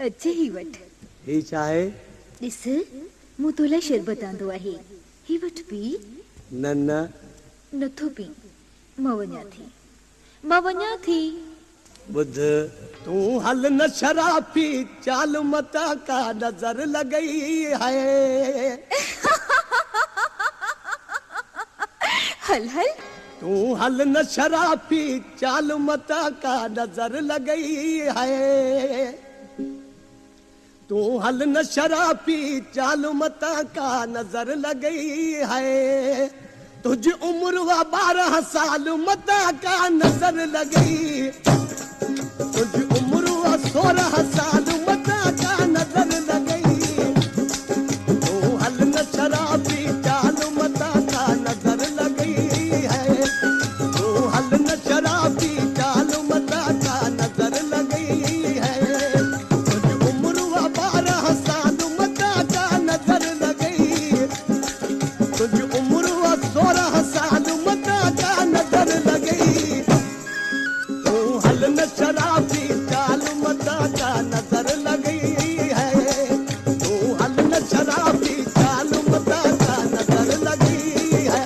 अच्छे ही what he चाहे this मु तोला शरबत आंदो आहे ही वट पी नन्ना नथो पी मवन्या थी बुध तू हल न शराबी चाल मता का नजर लगई है हल हल तू हल न शराबी चाल मता का नजर लगई है तू हल न शराबी चाल मता का नजर लगई है तुझ उम्र व 12 साल मता का नजर लगई तुझ उम्र व 16 साल मता का नजर लगई तू हल न शराबी चाल मता का नजर लगई है तू हल न शराबी चाल मता का नजर लगई है तुझ उम्र व 12 साल मता का नजर लगई तुझ उम्र व 16 साल मता का नजर लगई तू हल न शराबी चाल मता का नजर लगई है तू हल न शराबी चाल मता का नजर लगई है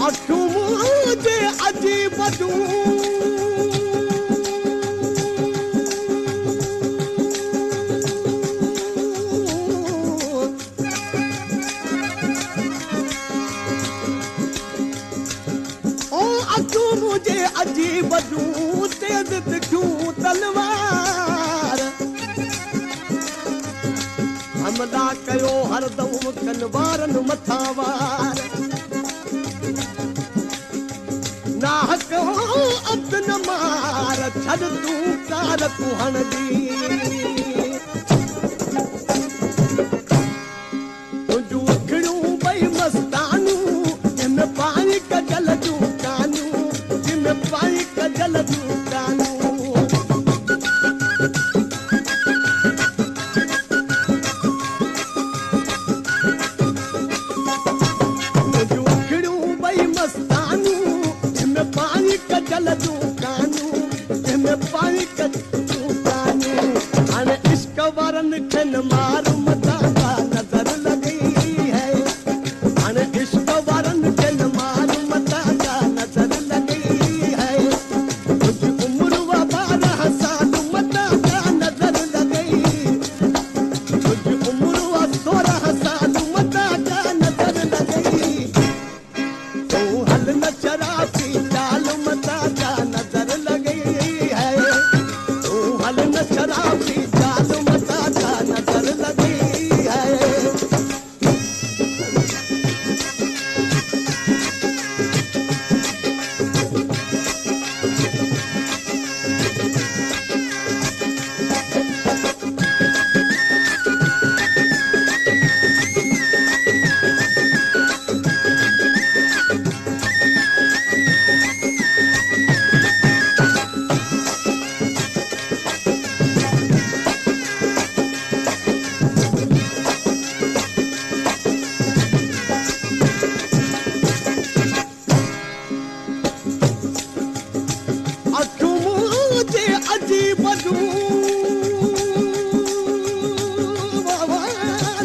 अखियूं मुझे अजीब अखियूं मुझे अजीब तेज तिखियूं तलवार हमला कयो हरदम कनवारन मथा वार नाहक अब न मार छड़ तू कार कुहण दी तुझू अखियूं बई मस्तानू जिन पाई कजल जूं कानू जिन पाई कजल जूं कानू तुझू अखियूं बई मस्तानू जिन पाई कजल जूं कानू जिन पाई कजल जूं कानू हाणे इश्क वारनि खे न मार मता का नजर लगई है हाणे इश्क वारनि खे न मार मता का नजर लगई है तुझ उम्र व 12 साल मता का नजर लगई तुझ उम्र व 16 साल मता का नजर लगई तू हल न शराबी चाल मता का नजर लगई है तू हल न शराबी चाल मता का नजर लगई है अखियूं मुझे अजीब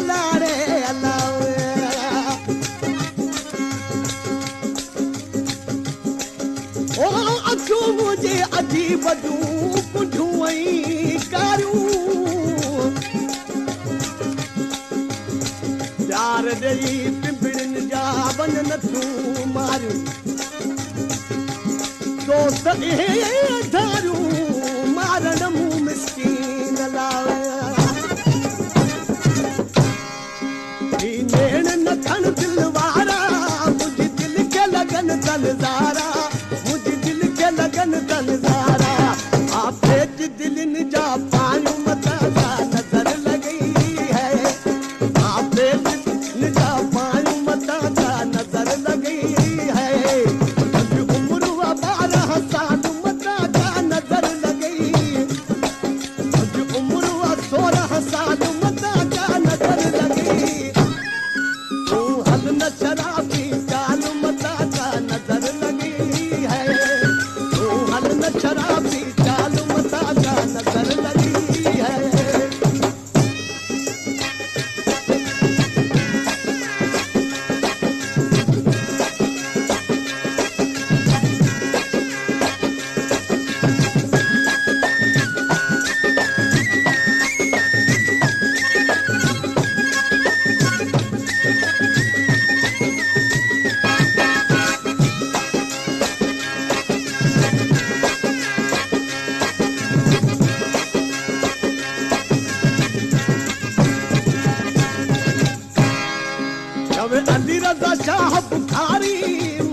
लाड़े अखियूं मुझे अजीब पुठियूं ऐं कारियूं प्यार ॾेई पिंपड़ियुनि जा वन नथियूं मारियूं दोस्त इहे धारियूं मारण मूं मिस्कीन लाया ही नेण न खण दिल वारा अली रजा शाह बुखारी